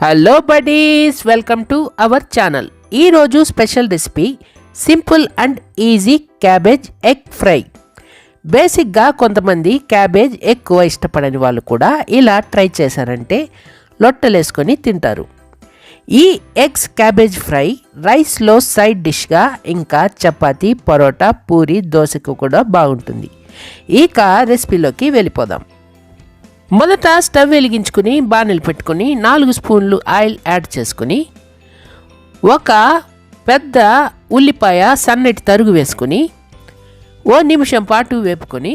Hello buddies, welcome to our channel. ఈరోజు special recipe simple and easy cabbage egg fry. బేసిక్గా కొంతమంది cabbage ఎక్కువ ఇష్టపడని వాళ్ళు కూడా ఇలా ట్రై చేశారంటే లొట్టలేసుకొని తింటారు. ఈ ఎగ్స్ క్యాబేజ్ ఫ్రై రైస్లో సైడ్ డిష్గా, ఇంకా చపాతీ, పరోటా, పూరి, దోశకు కూడా బాగుంటుంది. ఇక రెసిపీలోకి వెళ్ళిపోదాం. మొదట స్టవ్ వెలిగించుకుని బాణలు పెట్టుకుని 4 స్పూన్లు ఆయిల్ యాడ్ చేసుకుని ఒక పెద్ద ఉల్లిపాయ సన్నటి తరుగు వేసుకుని 1 నిమిషం పాటు వేపుకొని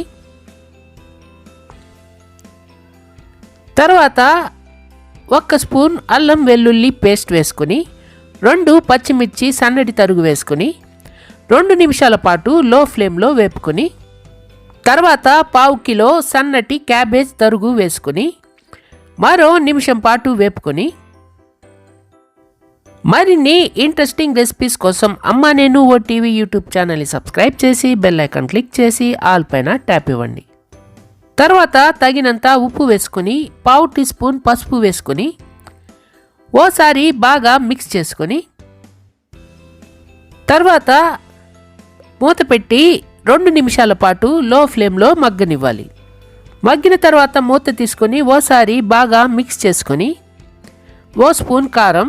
తర్వాత 1 స్పూన్ అల్లం వెల్లుల్లి పేస్ట్ వేసుకుని 2 పచ్చిమిర్చి సన్నటి తరుగు వేసుకుని 2 నిమిషాల పాటు లో ఫ్లేమ్లో వేపుకొని తర్వాత 1/2 కిలో సన్నటి క్యాబేజ్ తరుగు వేసుకుని మరో నిమిషం పాటు వేపుకొని మరిన్ని ఇంట్రెస్టింగ్ రెసిపీస్ కోసం అమ్మా నేను ఓటీవీ యూట్యూబ్ ఛానల్ని సబ్స్క్రైబ్ చేసి బెల్ ఐకాన్ క్లిక్ చేసి ఆల్ పైన ట్యాప్ ఇవ్వండి. తర్వాత తగినంత ఉప్పు వేసుకొని 1/2 టీ స్పూన్ పసుపు వేసుకొని ఓసారి బాగా మిక్స్ చేసుకొని తర్వాత మూత పెట్టి 2 నిమిషాల పాటు లో ఫ్లేమ్లో మగ్గనివ్వాలి. మగ్గిన తర్వాత మూత తీసుకొని ఓసారి బాగా మిక్స్ చేసుకొని 1 స్పూన్ కారం,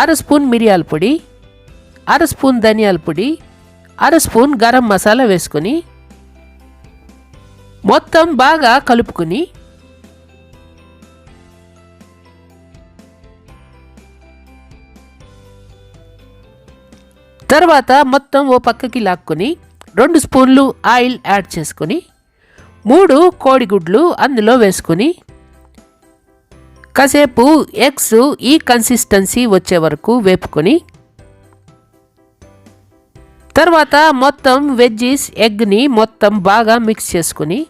1/2 స్పూన్ మిరియాల పొడి, 1/2 స్పూన్ ధనియాల పొడి, 1/2 స్పూన్ గరం మసాలా వేసుకొని మొత్తం బాగా కలుపుకొని తర్వాత మొత్తం ఓ పక్కకి లాక్కొని 2 స్పూన్లు ఆయిల్ యాడ్ చేసుకొని 3 కోడిగుడ్లు అందులో వేసుకొని కాసేపు ఎగ్స్ ఈ కన్సిస్టెన్సీ వచ్చే వరకు వేపుకొని తర్వాత మొత్తం వెజ్జీస్ ఎగ్ని మొత్తం బాగా మిక్స్ చేసుకొని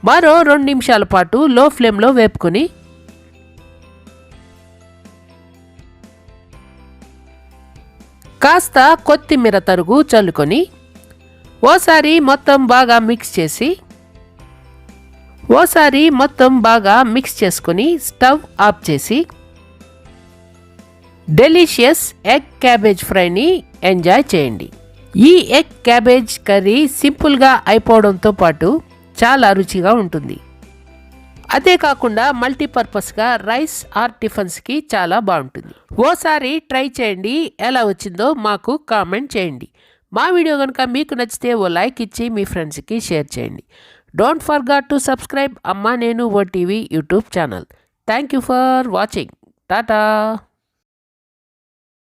మరో 2 నిమిషాల పాటు లో ఫ్లేమ్లో వేపుకొని కాస్త కొత్తిమీర తరుగు చల్లుకొని ఓసారి మొత్తం బాగా మిక్స్ చేసుకొని స్టవ్ ఆఫ్ చేసి డెలిషియస్ ఎగ్ క్యాబేజ్ ఫ్రైని ఎంజాయ్ చేయండి. ఈ ఎగ్ క్యాబేజ్ కర్రీ సింపుల్గా అయిపోవడంతో పాటు చాలా రుచిగా ఉంటుంది. అదే కాకుండా మల్టీపర్పస్గా రైస్ ఆర్ టిఫిన్స్కి చాలా బాగుంటుంది. ఓసారి ట్రై చేయండి, ఎలా వచ్చిందో మాకు కామెంట్ చేయండి. మా వీడియో కనుక మీకు నచ్చితే ఓ లైక్ ఇచ్చి మీ ఫ్రెండ్స్కి షేర్ చేయండి. డోంట్ ఫర్గెట్ టు సబ్స్క్రైబ్ అమ్మా నేను OTV YouTube channel. Thank you for watching. Tata.